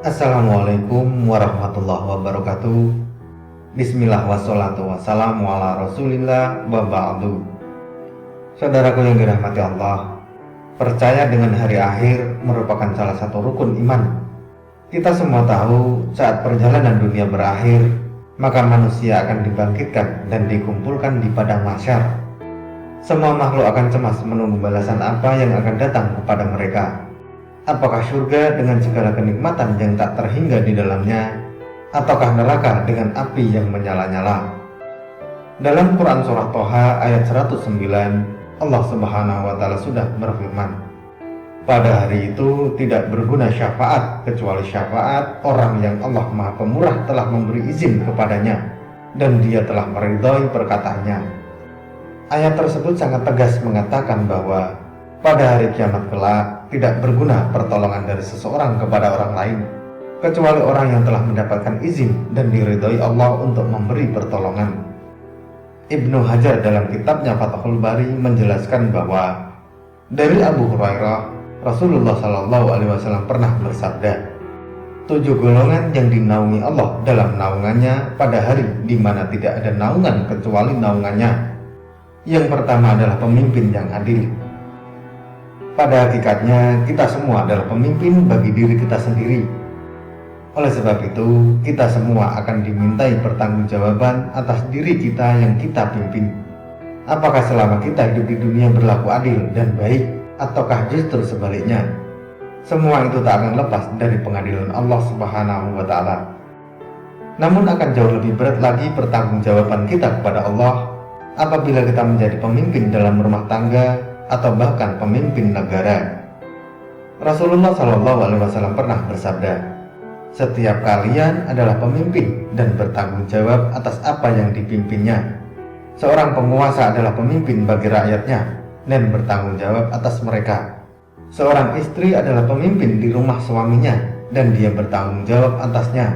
Assalamualaikum warahmatullahi wabarakatuh. Bismillah wassalatu wassalamu ala rasulillah wa ba'du. Saudaraku yang dirahmati Allah, percaya dengan hari akhir merupakan salah satu rukun iman. Kita semua tahu saat perjalanan dunia berakhir, maka manusia akan dibangkitkan dan dikumpulkan di padang mahsyar. Semua makhluk akan cemas menunggu balasan apa yang akan datang kepada mereka. Apakah surga dengan segala kenikmatan yang tak terhingga di dalamnya, ataukah neraka dengan api yang menyala-nyala? Dalam Quran Surah Toha ayat 109, Allah Subhanahu wa Ta'ala sudah berfirman, pada hari itu tidak berguna syafaat kecuali syafaat orang yang Allah Maha Pemurah telah memberi izin kepadanya dan Dia telah meridhai perkataannya. Ayat tersebut sangat tegas mengatakan bahwa pada hari kiamat kelak tidak berguna pertolongan dari seseorang kepada orang lain kecuali orang yang telah mendapatkan izin dan diridhai Allah untuk memberi pertolongan. Ibnu Hajar dalam kitabnya Fathul Bari menjelaskan bahwa dari Abu Hurairah, Rasulullah SAW pernah bersabda, 7 golongan yang dinaungi Allah dalam naungannya pada hari di mana tidak ada naungan kecuali naungannya. Yang pertama adalah pemimpin yang adil. Pada hakikatnya, kita semua adalah pemimpin bagi diri kita sendiri. Oleh sebab itu, kita semua akan dimintai pertanggungjawaban atas diri kita yang kita pimpin. Apakah selama kita hidup di dunia berlaku adil dan baik, ataukah justru sebaliknya? Semua itu tak akan lepas dari pengadilan Allah Subhanahu wa Ta'ala. Namun akan jauh lebih berat lagi pertanggungjawaban kita kepada Allah apabila kita menjadi pemimpin dalam rumah tangga atau bahkan pemimpin negara. Rasulullah SAW pernah bersabda, setiap kalian adalah pemimpin dan bertanggung jawab atas apa yang dipimpinnya. Seorang penguasa adalah pemimpin bagi rakyatnya dan bertanggung jawab atas mereka. Seorang istri adalah pemimpin di rumah suaminya dan dia bertanggung jawab atasnya.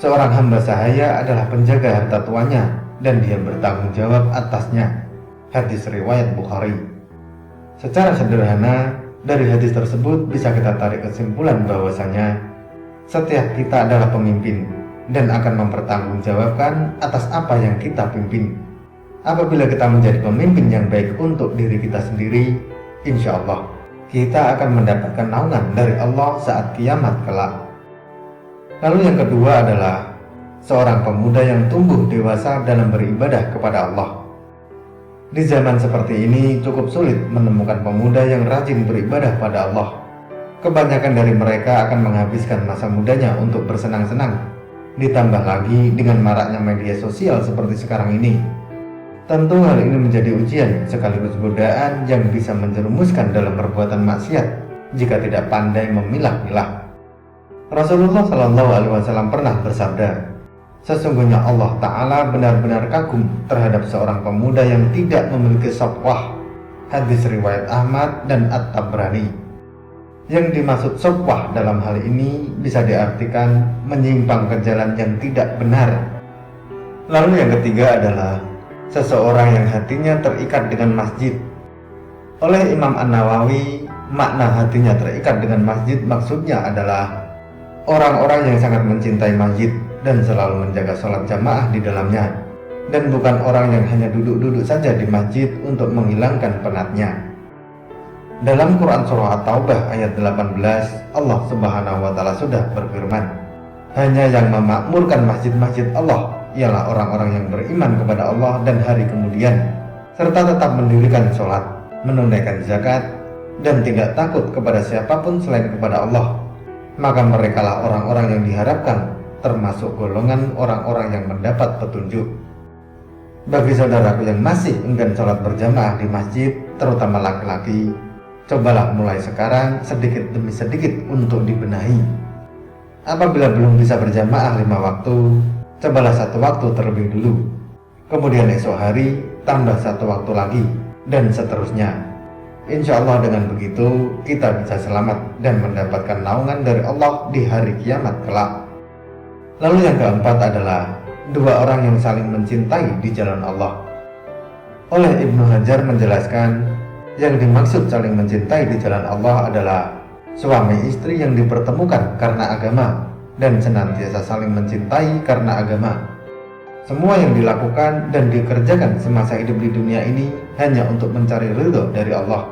Seorang hamba sahaya adalah penjaga harta tuannya dan dia bertanggung jawab atasnya. Hadis riwayat Bukhari. Secara sederhana, dari hadis tersebut bisa kita tarik kesimpulan bahwasanya setiap kita adalah pemimpin dan akan mempertanggungjawabkan atas apa yang kita pimpin. Apabila kita menjadi pemimpin yang baik untuk diri kita sendiri, insya Allah kita akan mendapatkan naungan dari Allah saat kiamat kelak. Lalu yang kedua adalah seorang pemuda yang tumbuh dewasa dalam beribadah kepada Allah. Di zaman seperti ini cukup sulit menemukan pemuda yang rajin beribadah pada Allah. Kebanyakan dari mereka akan menghabiskan masa mudanya untuk bersenang-senang. Ditambah lagi dengan maraknya media sosial seperti sekarang ini. Tentu hal ini menjadi ujian sekaligus godaan yang bisa menjerumuskan dalam perbuatan maksiat jika tidak pandai memilah-milah. Rasulullah SAW pernah bersabda, sesungguhnya Allah Ta'ala benar-benar kagum terhadap seorang pemuda yang tidak memiliki safwah. Hadis riwayat Ahmad dan At-Tabrani. Yang dimaksud safwah dalam hal ini bisa diartikan menyimpang ke jalan yang tidak benar. Lalu yang ketiga adalah seseorang yang hatinya terikat dengan masjid. Oleh Imam An-Nawawi, makna hatinya terikat dengan masjid maksudnya adalah orang-orang yang sangat mencintai masjid dan selalu menjaga sholat jamaah di dalamnya, dan bukan orang yang hanya duduk-duduk saja di masjid untuk menghilangkan penatnya. Dalam Quran Surah At-Taubah ayat 18, Allah Subhanahu wa Ta'ala sudah berfirman, hanya yang memakmurkan masjid-masjid Allah ialah orang-orang yang beriman kepada Allah dan hari kemudian, serta tetap mendirikan sholat, menunaikan zakat, dan tidak takut kepada siapapun selain kepada Allah. Maka merekalah orang-orang yang diharapkan termasuk golongan orang-orang yang mendapat petunjuk. Bagi saudaraku yang masih enggan sholat berjamaah di masjid, terutama laki-laki, cobalah mulai sekarang sedikit demi sedikit untuk dibenahi. Apabila belum bisa berjamaah 5 waktu, cobalah 1 waktu terlebih dulu. Kemudian esok hari tambah 1 waktu lagi, dan seterusnya. Insya Allah dengan begitu kita bisa selamat dan mendapatkan naungan dari Allah di hari kiamat kelak. Lalu yang keempat adalah 2 orang yang saling mencintai di jalan Allah. Oleh Ibnu Hajar menjelaskan, yang dimaksud saling mencintai di jalan Allah adalah suami istri yang dipertemukan karena agama, dan senantiasa saling mencintai karena agama. Semua yang dilakukan dan dikerjakan semasa hidup di dunia ini hanya untuk mencari ridho dari Allah.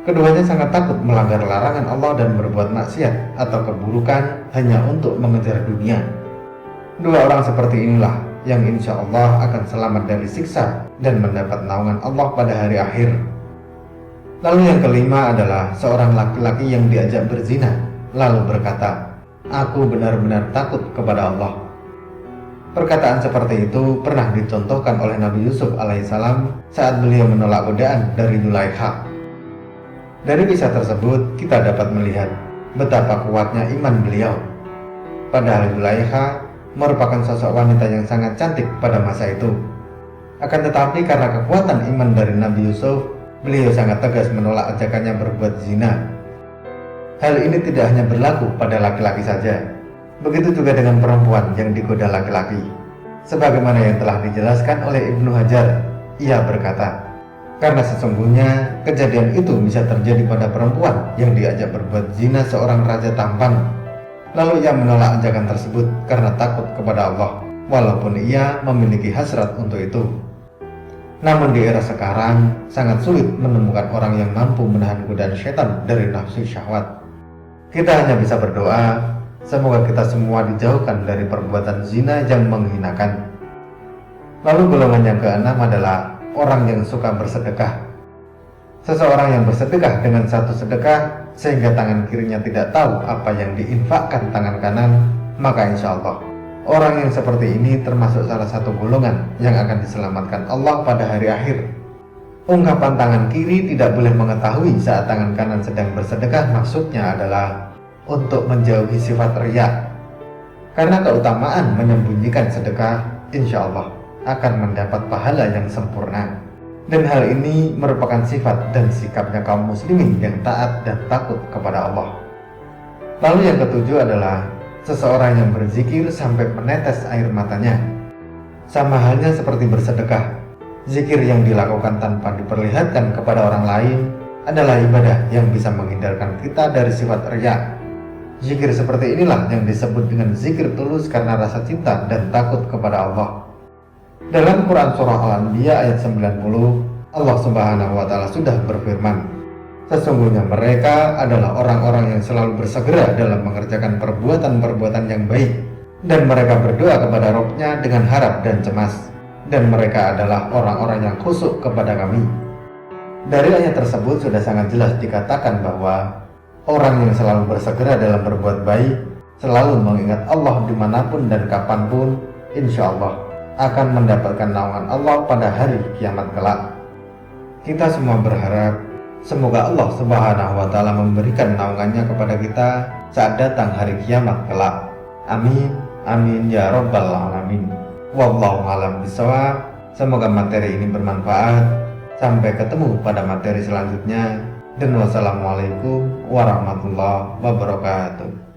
Keduanya sangat takut melanggar larangan Allah dan berbuat maksiat atau keburukan hanya untuk mengejar dunia. Dua orang seperti inilah yang insya Allah akan selamat dari siksa dan mendapat naungan Allah pada hari akhir. Lalu yang kelima adalah seorang laki-laki yang diajak berzina lalu berkata, "Aku benar-benar takut kepada Allah." Perkataan seperti itu pernah dicontohkan oleh Nabi Yusuf alaihissalam saat beliau menolak godaan dari Zulaikha. Dari kisah tersebut kita dapat melihat betapa kuatnya iman beliau. Padahal Zulaikha merupakan sosok wanita yang sangat cantik pada masa itu. Akan tetapi karena kekuatan iman dari Nabi Yusuf, beliau sangat tegas menolak ajakannya berbuat zina. Hal ini tidak hanya berlaku pada laki-laki saja, begitu juga dengan perempuan yang digoda laki-laki. Sebagaimana yang telah dijelaskan oleh Ibnu Hajar, ia berkata, karena sesungguhnya kejadian itu bisa terjadi pada perempuan yang diajak berbuat zina seorang raja tampan. Lalu ia menolak ajakan tersebut karena takut kepada Allah, walaupun ia memiliki hasrat untuk itu. Namun di era sekarang sangat sulit menemukan orang yang mampu menahan godaan setan dari nafsu syahwat. Kita hanya bisa berdoa, semoga kita semua dijauhkan dari perbuatan zina yang menghinakan. Lalu golongan yang keenam adalah orang yang suka bersedekah. Seseorang yang bersedekah dengan satu sedekah sehingga tangan kirinya tidak tahu apa yang diinfakkan tangan kanan, maka insya Allah orang yang seperti ini termasuk salah satu golongan yang akan diselamatkan Allah pada hari akhir. Ungkapan tangan kiri tidak boleh mengetahui saat tangan kanan sedang bersedekah maksudnya adalah untuk menjauhi sifat riya. Karena keutamaan menyembunyikan sedekah insya Allah akan mendapat pahala yang sempurna. Dan hal ini merupakan sifat dan sikapnya kaum muslimin yang taat dan takut kepada Allah. Lalu yang ketujuh adalah seseorang yang berzikir sampai menetes air matanya. Sama halnya seperti bersedekah, zikir yang dilakukan tanpa diperlihatkan kepada orang lain adalah ibadah yang bisa menghindarkan kita dari sifat riya. Zikir seperti inilah yang disebut dengan zikir tulus karena rasa cinta dan takut kepada Allah. Dalam Quran Surah Al-Anbiya ayat 90, Allah Subhanahu wa Ta'ala sudah berfirman, sesungguhnya mereka adalah orang-orang yang selalu bersegera dalam mengerjakan perbuatan-perbuatan yang baik, dan mereka berdoa kepada Rabb-nya dengan harap dan cemas, dan mereka adalah orang-orang yang khusyuk kepada Kami. Dari ayat tersebut sudah sangat jelas dikatakan bahwa orang yang selalu bersegera dalam berbuat baik, selalu mengingat Allah dimanapun dan kapanpun, insya Allah akan mendapatkan naungan Allah pada hari kiamat kelak. Kita semua berharap semoga Allah Subhanahu wa Ta'ala memberikan naungannya kepada kita saat datang hari kiamat kelak. Amin, amin ya rabbal alamin. Wallahu a'lam bishawab. Semoga materi ini bermanfaat. Sampai ketemu pada materi selanjutnya. Dan wassalamualaikum warahmatullahi wabarakatuh.